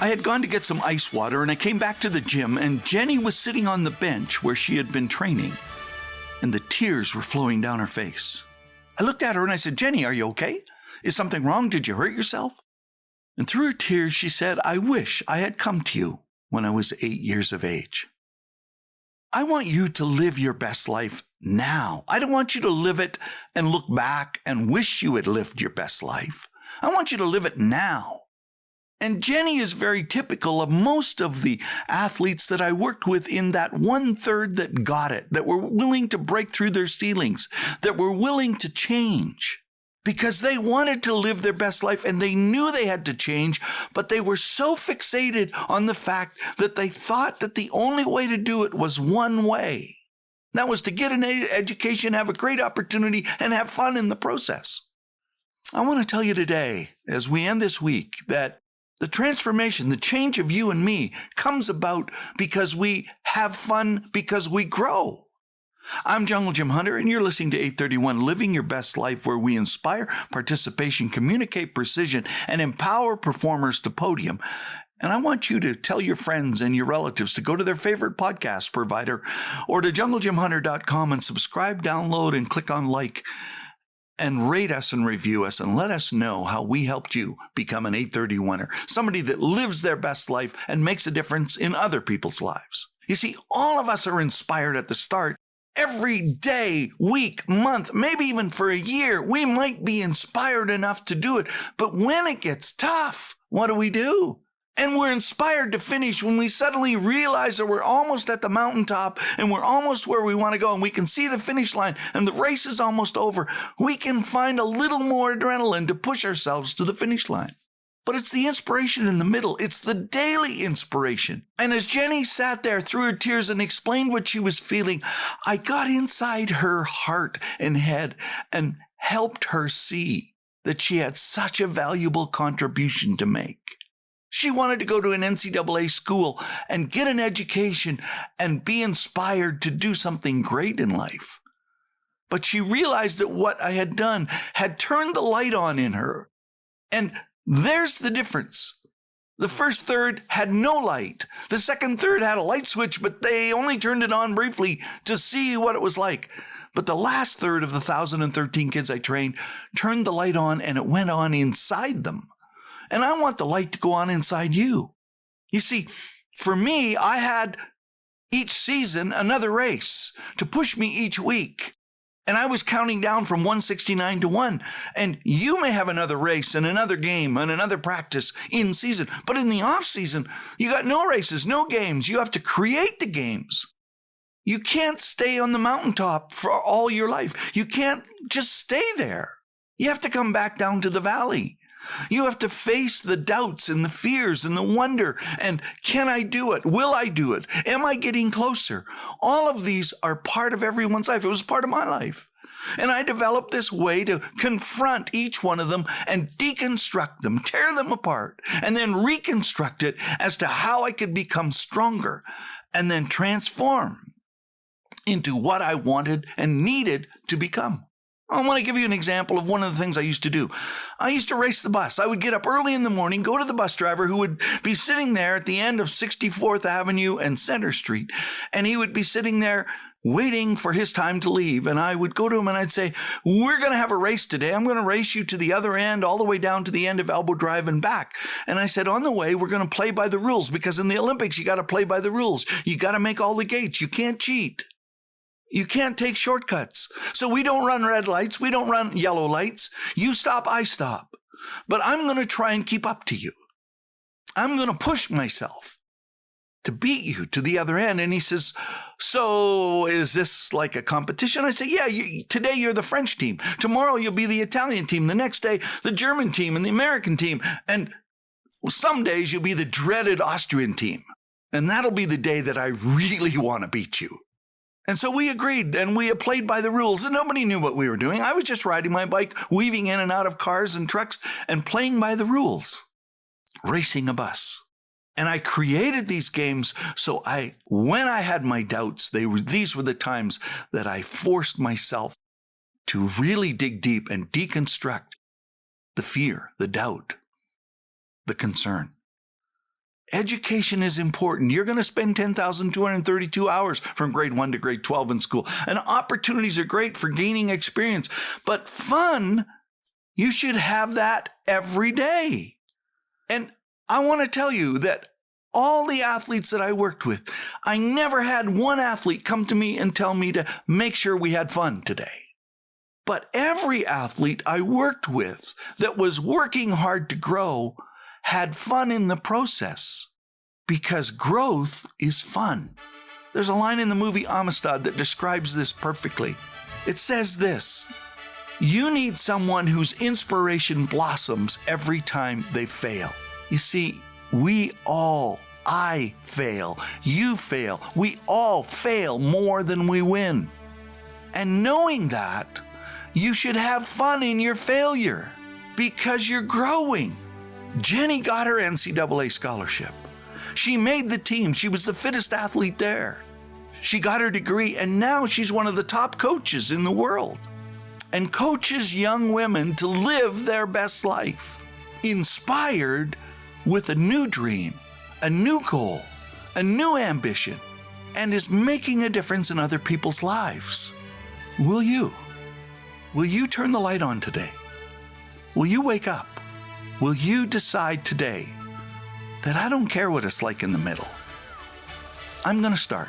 I had gone to get some ice water and I came back to the gym and Jenny was sitting on the bench where she had been training and the tears were flowing down her face. I looked at her and I said, "Jenny, are you okay? Is something wrong? Did you hurt yourself?" And through her tears, she said, "I wish I had come to you when I was 8 years of age." I want you to live your best life now. I don't want you to live it and look back and wish you had lived your best life. I want you to live it now. And Jenny is very typical of most of the athletes that I worked with in that 1/3 that got it, that were willing to break through their ceilings, that were willing to change because they wanted to live their best life and they knew they had to change, but they were so fixated on the fact that they thought that the only way to do it was one way. That was to get an education, have a great opportunity, and have fun in the process. I want to tell you today, as we end this week, that the transformation, the change of you and me comes about because we have fun, because we grow. I'm Jungle Jim Hunter, and you're listening to 831, Living Your Best Life, where we inspire participation, communicate precision, and empower performers to podium. And I want you to tell your friends and your relatives to go to their favorite podcast provider or to junglejimhunter.com and subscribe, download, and click on like. And rate us and review us and let us know how we helped you become an 831er, somebody that lives their best life and makes a difference in other people's lives. You see, all of us are inspired at the start. Every day, week, month, maybe even for a year, we might be inspired enough to do it. But when it gets tough, what do? And we're inspired to finish when we suddenly realize that we're almost at the mountaintop and we're almost where we want to go and we can see the finish line and the race is almost over. We can find a little more adrenaline to push ourselves to the finish line. But it's the inspiration in the middle. It's the daily inspiration. And as Jenny sat there through her tears and explained what she was feeling, I got inside her heart and head and helped her see that she had such a valuable contribution to make. She wanted to go to an NCAA school and get an education and be inspired to do something great in life. But she realized that what I had done had turned the light on in her. And there's the difference. The first third had no light. The second third had a light switch, but they only turned it on briefly to see what it was like. But the last third of the 1,013 kids I trained turned the light on and it went on inside them. And I want the light to go on inside you. You see, for me, I had each season another race to push me each week. And I was counting down from 169 to 1. And you may have another race and another game and another practice in season. But in the off season, you got no races, no games. You have to create the games. You can't stay on the mountaintop for all your life. You can't just stay there. You have to come back down to the valley. You have to face the doubts and the fears and the wonder. And can I do it? Will I do it? Am I getting closer? All of these are part of everyone's life. It was part of my life. And I developed this way to confront each one of them and deconstruct them, tear them apart, and then reconstruct it as to how I could become stronger and then transform into what I wanted and needed to become. I want to give you an example of one of the things I used to do. I used to race the bus. I would get up early in the morning, go to the bus driver who would be sitting there at the end of 64th Avenue and Center Street, and he would be sitting there waiting for his time to leave. And I would go to him and I'd say, "We're going to have a race today. I'm going to race you to the other end, all the way down to the end of Elbow Drive and back." And I said, on the way, we're going to play by the rules, because in the Olympics, you got to play by the rules. You got to make all the gates. You can't cheat. You can't take shortcuts. So we don't run red lights. We don't run yellow lights. You stop, I stop. But I'm going to try and keep up to you. I'm going to push myself to beat you to the other end. And he says, "So is this like a competition?" I say, "Yeah, today you're the French team. Tomorrow you'll be the Italian team. The next day, the German team and the American team. And some days you'll be the dreaded Austrian team. And that'll be the day that I really want to beat you." And so we agreed, and we played by the rules, and nobody knew what we were doing. I was just riding my bike, weaving in and out of cars and trucks, and playing by the rules, racing a bus. And I created these games so when I had my doubts, these were the times that I forced myself to really dig deep and deconstruct the fear, the doubt, the concern. Education is important. You're going to spend 10,232 hours from grade 1 to grade 12 in school. And opportunities are great for gaining experience. But fun, you should have that every day. And I want to tell you that all the athletes that I worked with, I never had one athlete come to me and tell me to make sure we had fun today. But every athlete I worked with that was working hard to grow had fun in the process, because growth is fun. There's a line in the movie Amistad that describes this perfectly. It says this: you need someone whose inspiration blossoms every time they fail. You see, I fail, you fail, we all fail more than we win. And knowing that, you should have fun in your failure because you're growing. Jenny got her NCAA scholarship. She made the team. She was the fittest athlete there. She got her degree, and now she's one of the top coaches in the world and coaches young women to live their best life, inspired with a new dream, a new goal, a new ambition, and is making a difference in other people's lives. Will you? Will you turn the light on today? Will you wake up? Will you decide today that I don't care what it's like in the middle? I'm going to start,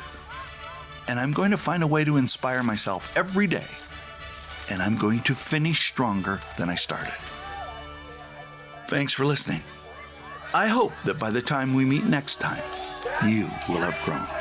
and I'm going to find a way to inspire myself every day, and I'm going to finish stronger than I started. Thanks for listening. I hope that by the time we meet next time, you will have grown.